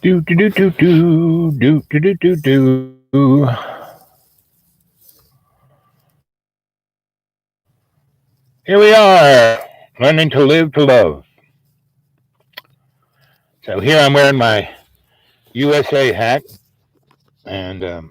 Do do do do do do do do do do. Here we are, learning to live to love. So here I'm wearing my USA hat and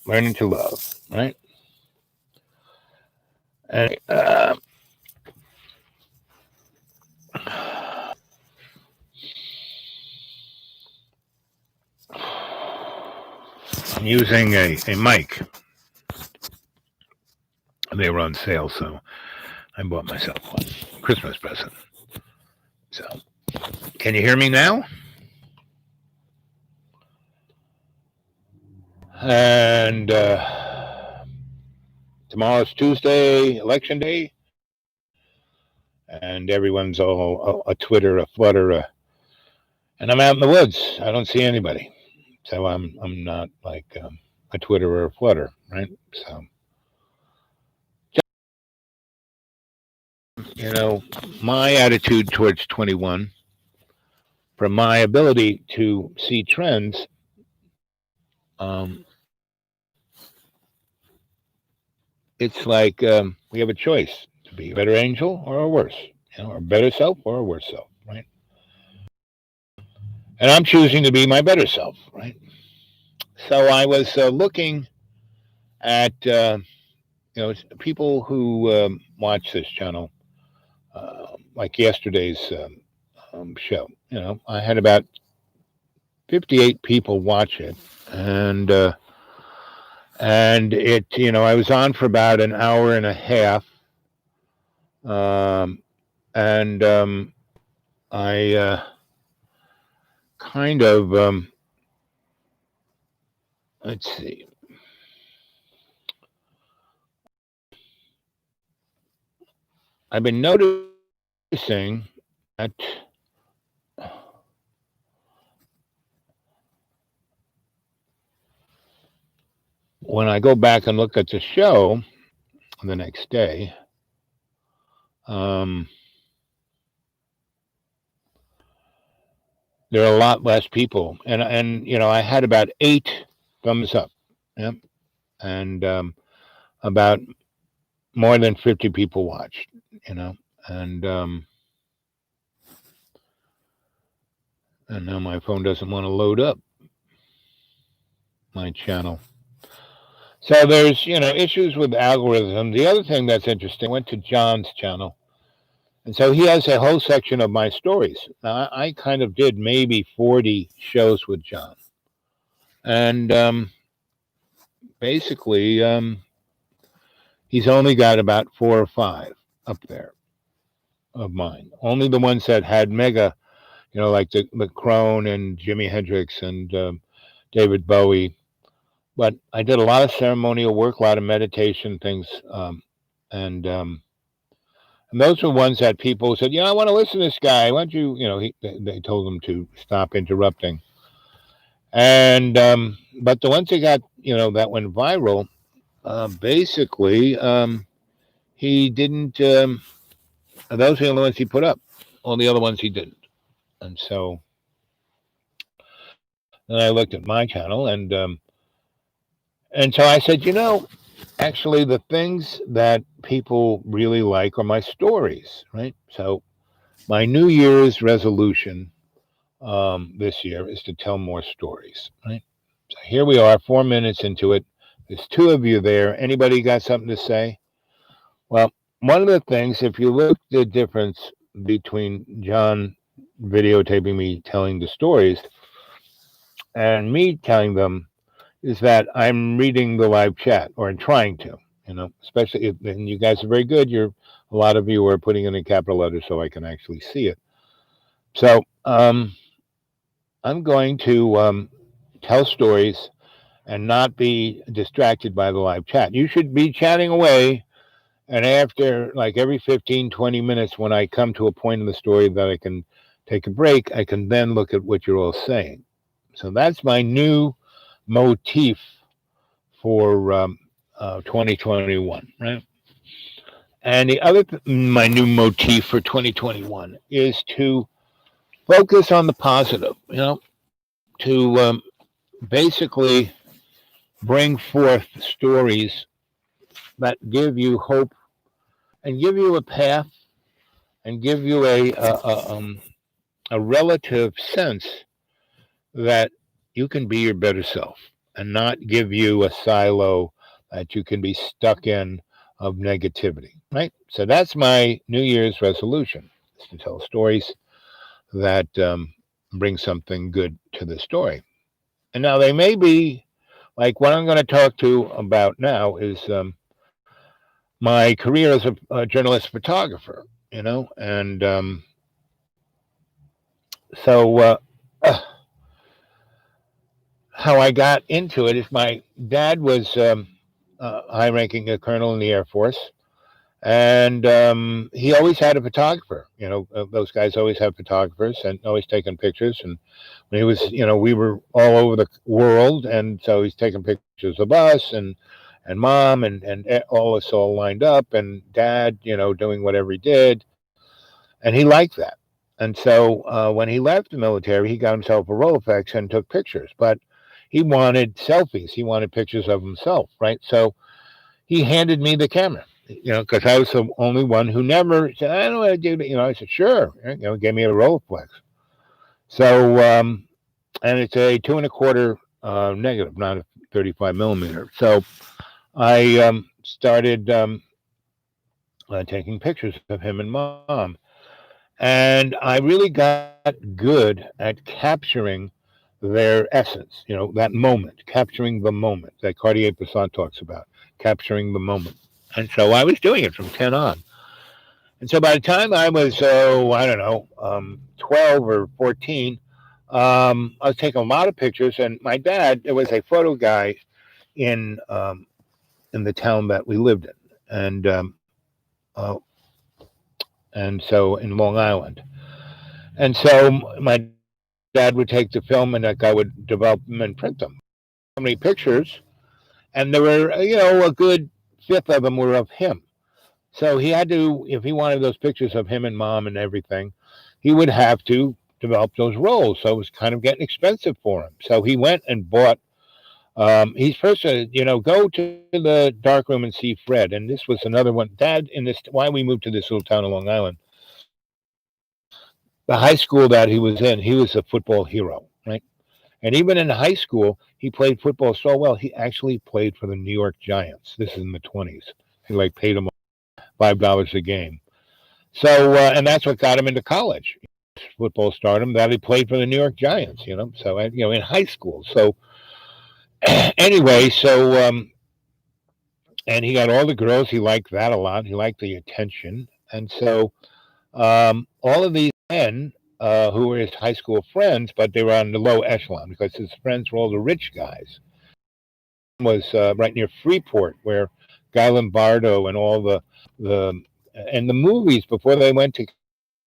learning to love, right? And I'm using a mic. They were on sale, so I bought myself one Christmas present. So, can you hear me now? And tomorrow's Tuesday, election day, and everyone's all a Twitter, a flutter, and I'm out in the woods. I don't see anybody, so I'm not like a Twitter or a flutter, right? So you know, my attitude towards 21, from my ability to see trends, um, it's like we have a choice to be a better angel or a worse, or a better self or a worse self, right? And I'm choosing to be my better self, right? So I was looking at people who watch this channel, like yesterday's show. I had about 58 people watch it, and I was on for about an hour and a half, um, and I kind of let's see. I've been noticing that when I go back and look at the show the next day, um, there are a lot less people, and I had about 8 thumbs up, yeah, and about more than 50 people watched, and and now my phone doesn't want to load up my channel. So there's issues with algorithm. The other thing that's interesting, I went to John's channel, and so he has a whole section of my stories. Now I kind of did maybe 40 shows with John, and basically he's only got about 4 or 5 up there of mine. Only the ones that had mega, like the Crone and Jimi Hendrix and David Bowie. But I did a lot of ceremonial work, a lot of meditation things, and and those were ones that people said, I want to listen to this guy. Why don't you, they told them to stop interrupting. And but the ones that got, that went viral, basically, he didn't. Those are the only ones he put up. All the other ones he didn't. And so then I looked at my channel, and so I said, actually, the things that people really like are my stories, right? So my New Year's resolution this year is to tell more stories, right? So here we are, 4 minutes into it. There's 2 of you there. Anybody got something to say? Well, one of the things, if you look at the difference between John videotaping me telling the stories and me telling them, is that I'm reading the live chat, or I'm trying to, especially if, and you guys are very good. A lot of you are putting it in capital letters so I can actually see it. So I'm going to tell stories and not be distracted by the live chat. You should be chatting away. And after, like, every 15, 20 minutes, when I come to a point in the story that I can take a break, I can then look at what you're all saying. So that's my new motif for 2021, right? And the other, my new motif for 2021 is to focus on the positive, to basically bring forth stories that give you hope and give you a path and give you a relative sense that you can be your better self and not give you a silo that you can be stuck in of negativity, right? So that's my New Year's resolution, is to tell stories that bring something good to the story. And now they may be like what I'm going to talk to about now is my career as a journalist photographer, and so how I got into it is my dad was high-ranking a colonel in the Air Force, and he always had a photographer. Those guys always have photographers and always taking pictures. And when he was, we were all over the world, and so he's taking pictures of us and mom and all us all lined up, and dad, doing whatever he did, and he liked that. And so when he left the military, he got himself a Rolleiflex and took pictures, but he wanted selfies. He wanted pictures of himself, right? So he handed me the camera, because I was the only one who never said, I don't want to do that. I said, sure. Gave me a Rolleiflex. So, and it's a 2.25 negative, not a 35 millimeter. So I started taking pictures of him and mom. And I really got good at capturing their essence, that moment, capturing the moment that Cartier-Bresson talks about, capturing the moment. And so I was doing it from 10 on. And so by the time I was, I don't know, 12 or 14, I was taking a lot of pictures. And my dad, there was a photo guy in the town that we lived in, uh, and so in Long Island. And so my dad would take the film, and that guy would develop them and print them. So many pictures, and there were, a good fifth of them were of him. So he had to, if he wanted those pictures of him and mom and everything, he would have to develop those rolls. So it was kind of getting expensive for him. So he went and bought. He's first said, go to the dark room and see Fred. And this was another one. Dad, why we moved to this little town of Long Island, the high school that he was in, he was a football hero, right? And even in high school, he played football so well, he actually played for the New York Giants. This is in the 20s. He paid him $5 a game. So, and that's what got him into college. Football stardom, that he played for the New York Giants, so, in high school. So, anyway, and he got all the girls. He liked that a lot. He liked the attention. And so, all of these men who were his high school friends, but they were on the low echelon because his friends were all the rich guys. Was right near Freeport, where Guy Lombardo and all the and the movies before they went to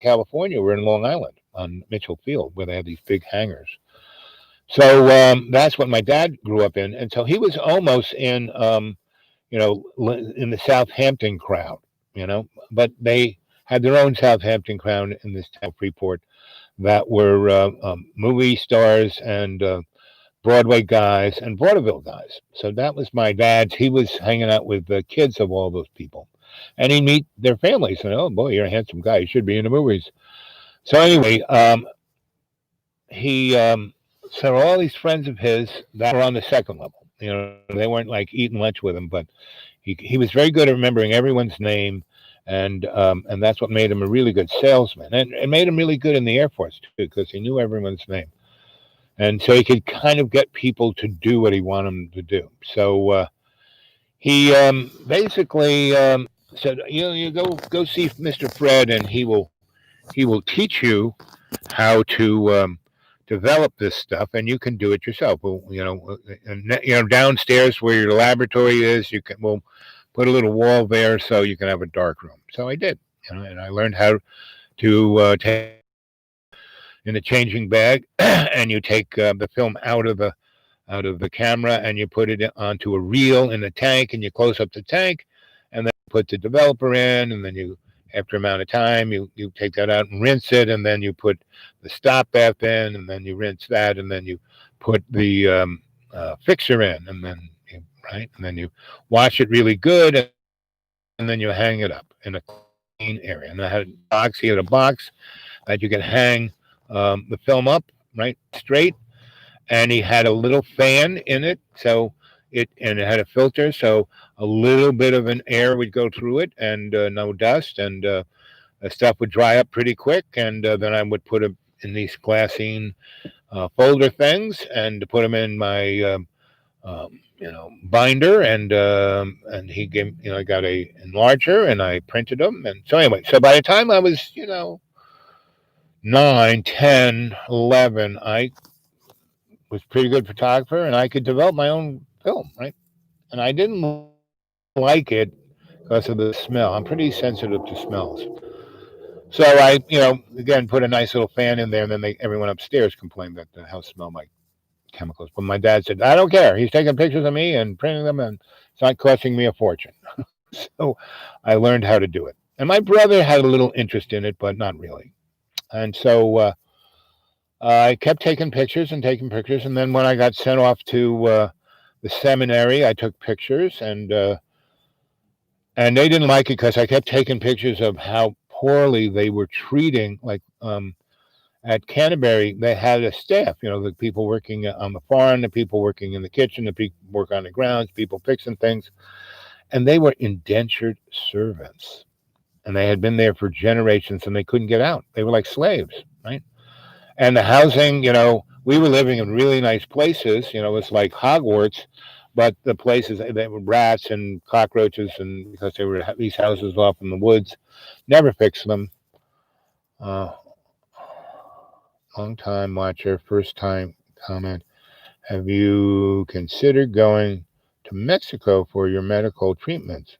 California were in Long Island on Mitchell Field, where they had these big hangars. So that's what my dad grew up in, and so he was almost in in the Southampton crowd, but they had their own Southampton crowd in this town, Freeport, that were movie stars and Broadway guys and vaudeville guys. So that was my dad's. He was hanging out with the kids of all those people, and he'd meet their families. And oh boy, you're a handsome guy. You should be in the movies. So anyway, he so all these friends of his that were on the second level. They weren't eating lunch with him, but he was very good at remembering everyone's name. And that's what made him a really good salesman, and it made him really good in the Air Force too, because he knew everyone's name, and so he could kind of get people to do what he wanted them to do. So he basically said, you go see Mr. Fred, and he will teach you how to develop this stuff, and you can do it yourself. Well, downstairs where your laboratory is, we'll put a little wall there so you can have a dark room. So I did, and I learned how to take in a changing bag, and you take the film out of the camera, and you put it onto a reel in the tank, and you close up the tank, and then put the developer in, and then you after amount of time, you take that out and rinse it, and then you put the stop bath in, and then you rinse that, and then you put the fixer in, and then right, and then you wash it really good, and then you hang it up in a clean area. And I had a box. He had a box that you could hang the film up right straight, and he had a little fan in it, so it had a filter, so a little bit of an air would go through it, and no dust, and the stuff would dry up pretty quick, and then I would put it in these glassine folder things and put them in my binder, and he gave, I got a enlarger and I printed them, and so anyway, so by the time I was 9, 10, 11, I was a pretty good photographer, and I could develop my own film, right? And I didn't like it because of the smell. I'm pretty sensitive to smells. So I, again, put a nice little fan in there, and then everyone upstairs complained that the house smelled like chemicals. But my dad said, I don't care. He's taking pictures of me and printing them, and it's not costing me a fortune. So I learned how to do it. And my brother had a little interest in it, but not really. And so I kept taking pictures and taking pictures. And then when I got sent off to the seminary, I took pictures, and they didn't like it because I kept taking pictures of how poorly they were treating, like at Canterbury, they had a staff, the people working on the farm, the people working in the kitchen, the people work on the grounds, people fixing things, and they were indentured servants, and they had been there for generations, and they couldn't get out. They were like slaves, right? And the housing, we were living in really nice places, it's like Hogwarts, but the places, they were rats and cockroaches, and because they were these houses off in the woods, never fixed them. Long time watcher, first time comment. Have you considered going to Mexico for your medical treatments?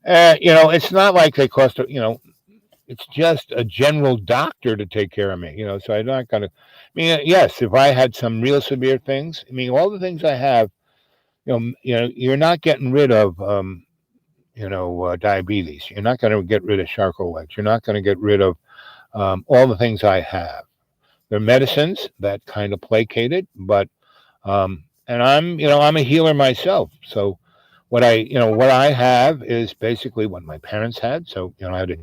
It's not like they cost, it's just a general doctor to take care of me, so I'm not going to, yes, if I had some real severe things, all the things I have, you're not getting rid of, diabetes. You're not going to get rid of Charcot legs. You're not going to get rid of all the things I have. They're medicines that kind of placate it, but and I'm a healer myself. So what I have is basically what my parents had. So I had a